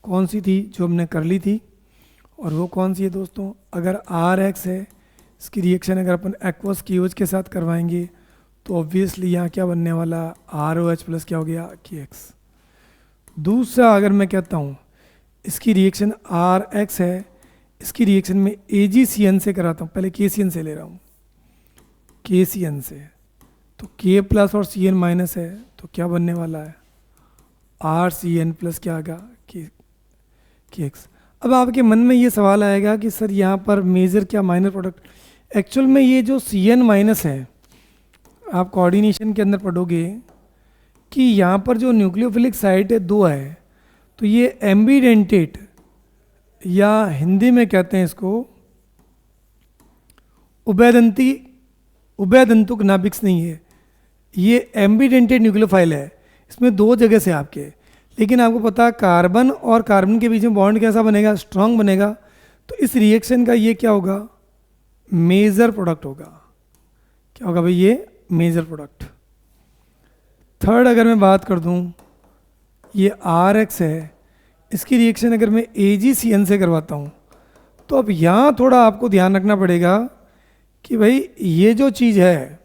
कौन सी थी जो हमने कर ली थी, और वो कौन सी है दोस्तों, अगर RX है, इसकी रिएक्शन अगर अपन एक्वस KOH के साथ करवाएंगे तो ऑब्वियसली यहाँ क्या बनने वाला, ROH प्लस क्या हो गया KX। दूसरा अगर मैं कहता हूँ इसकी रिएक्शन आर एक्स है, इसकी रिएक्शन में ए जी सी एन से कराता हूँ, पहले के सी एन से ले रहा हूँ, के सी एन से, तो के प्लस और सी एन माइनस है, तो क्या बनने वाला है आर सी एन प्लस क्या आएगा के एक्स। अब आपके मन में ये सवाल आएगा कि सर यहाँ पर मेजर क्या माइनर प्रोडक्ट, एक्चुअल में ये जो सी एन माइनस है आप कोऑर्डिनेशन के अंदर पढ़ोगे कि यहाँ पर जो न्यूक्लियोफिलिक साइट है 2 है, तो ये एम्बीडेंटेड या हिंदी में कहते हैं इसको उभयदंतुक नाभिक्स नहीं है, ये एम्बीडेंटेड न्यूक्लियोफाइल है, इसमें 2 जगह से आपके, लेकिन आपको पता है कार्बन और कार्बन के बीच में बॉन्ड कैसा बनेगा, स्ट्रांग बनेगा, तो इस रिएक्शन का ये क्या होगा मेजर प्रोडक्ट होगा। क्या होगा भाई ये मेजर प्रोडक्ट। थर्ड अगर मैं बात कर दूं ये आर एक्स है, इसकी रिएक्शन अगर मैं ए जी सी एन से करवाता हूँ, तो अब यहाँ थोड़ा आपको ध्यान रखना पड़ेगा कि भाई ये जो चीज़ है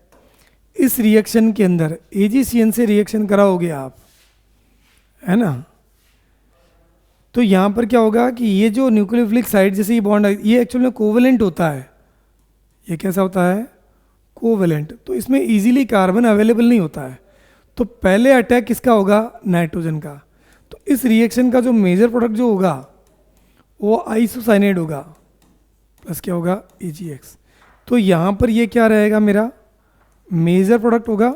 इस रिएक्शन के अंदर ए जी सी एन से रिएक्शन कराओगे आप, है ना, तो यहाँ पर क्या होगा कि ये जो न्यूक्लियोफिलिक साइड जैसे ये बॉन्ड ये एक्चुअल में कोवेलेंट होता है, ये कैसा होता है कोवेलेंट, तो इसमें इजीली कार्बन अवेलेबल नहीं होता है, तो पहले अटैक किसका होगा नाइट्रोजन का, तो इस रिएक्शन का जो मेजर प्रोडक्ट जो होगा वो आइसोसाइनेट होगा प्लस क्या होगा AgX, तो यहाँ पर ये क्या रहेगा मेरा मेजर प्रोडक्ट होगा,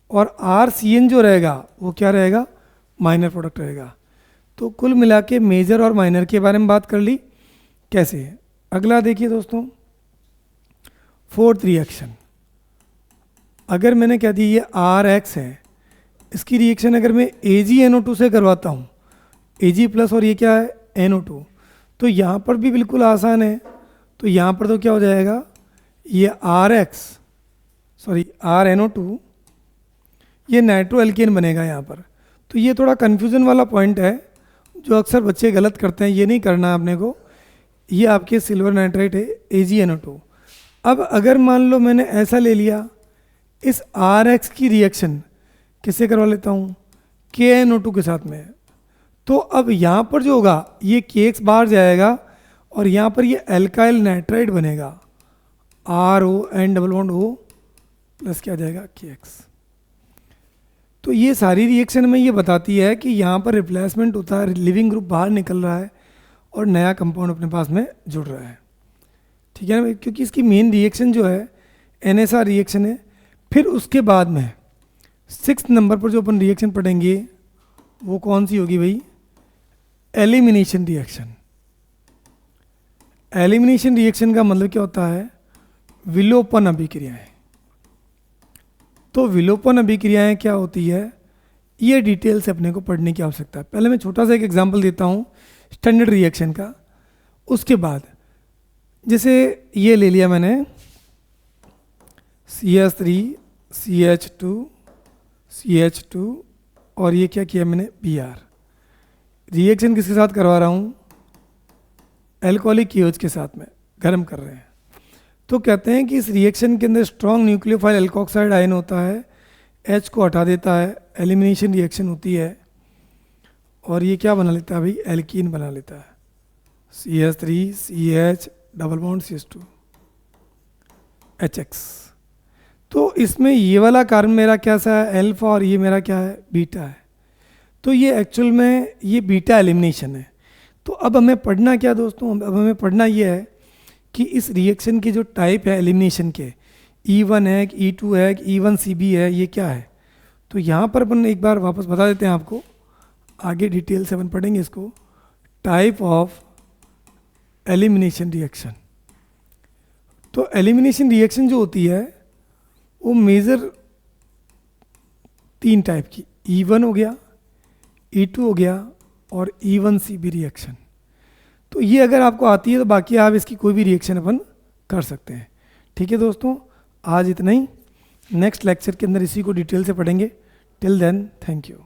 और RCN जो रहेगा वो क्या रहेगा माइनर प्रोडक्ट रहेगा। तो कुल मिला के मेजर और माइनर के बारे में बात कर ली कैसे। अगला देखिए दोस्तों फोर्थ रिएक्शन, अगर मैंने कह दी ये RX है, इसकी रिएक्शन अगर मैं AgNO2 से करवाता हूँ, Ag प्लस और ये क्या है NO2, तो यहाँ पर भी बिल्कुल आसान है, तो यहाँ पर तो क्या हो जाएगा ये RNO2 ये नाइट्रो एल्केन बनेगा यहाँ पर। तो ये थोड़ा कन्फ्यूज़न वाला पॉइंट है जो अक्सर बच्चे गलत करते हैं, ये नहीं करना है आपने को, ये आपके सिल्वर नाइट्राइट है AgNO2। अब अगर मान लो मैंने ऐसा ले लिया, इस RX की रिएक्शन किससे करवा लेता हूँ KNO2 के साथ में, तो अब यहाँ पर जो होगा ये KX बाहर जाएगा और यहाँ पर ये एल्काइल नाइट्राइड बनेगा RON प्लस क्या जाएगा KX। तो ये सारी रिएक्शन में ये बताती है कि यहाँ पर रिप्लेसमेंट होता है, लिविंग ग्रुप बाहर निकल रहा है और नया कंपाउंड अपने पास में जुड़ रहा है, ठीक है ना, क्योंकि इसकी मेन रिएक्शन जो है NSR रिएक्शन है। फिर उसके बाद में 6 नंबर पर जो अपन रिएक्शन पढ़ेंगे वो कौन सी होगी भाई एलिमिनेशन रिएक्शन। एलिमिनेशन रिएक्शन का मतलब क्या होता है विलोपन अभिक्रियाएं। तो विलोपन अभिक्रियाएं क्या होती है ये डिटेल से अपने को पढ़ने की आवश्यकता है। पहले मैं छोटा सा एक एग्जांपल देता हूँ स्टैंडर्ड रिएक्शन का, उसके बाद जैसे ये ले लिया मैंने CH3 CH2 CH2 और ये क्या किया मैंने Br। रिएक्शन किसके साथ करवा रहा हूँ एल्कोहलिक KOH के साथ में गर्म कर रहे हैं। तो कहते हैं कि इस रिएक्शन के अंदर स्ट्रॉन्ग न्यूक्लियोफाइल एल्कोक्साइड आयन होता है, H को हटा देता है, एलिमिनेशन रिएक्शन होती है और ये क्या बना लेता है भाई एल्कीन बना लेता है CH3 CH double bond CH2 HX। तो इसमें ये वाला कार्बन मेरा कैसा है अल्फा और ये मेरा क्या है बीटा है। तो ये एक्चुअल में ये बीटा एलिमिनेशन है। तो अब हमें पढ़ना क्या दोस्तों, अब हमें पढ़ना ये है कि इस रिएक्शन के जो टाइप है एलिमिनेशन के E1 है E2 है E1CB है ये क्या है। तो यहाँ पर अपन एक बार वापस बता देते हैं आपको, आगे डिटेल से अपन पढ़ेंगे इसको। टाइप ऑफ एलिमिनेशन रिएक्शन, तो एलिमिनेशन रिएक्शन जो होती है वो मेजर 3 टाइप की E1 हो गया E2 हो गया और E1CB रिएक्शन। तो ये अगर आपको आती है तो बाकी आप इसकी कोई भी रिएक्शन अपन कर सकते हैं। ठीक है दोस्तों, आज इतना ही, नेक्स्ट लेक्चर के अंदर इसी को डिटेल से पढ़ेंगे। Till then thank you.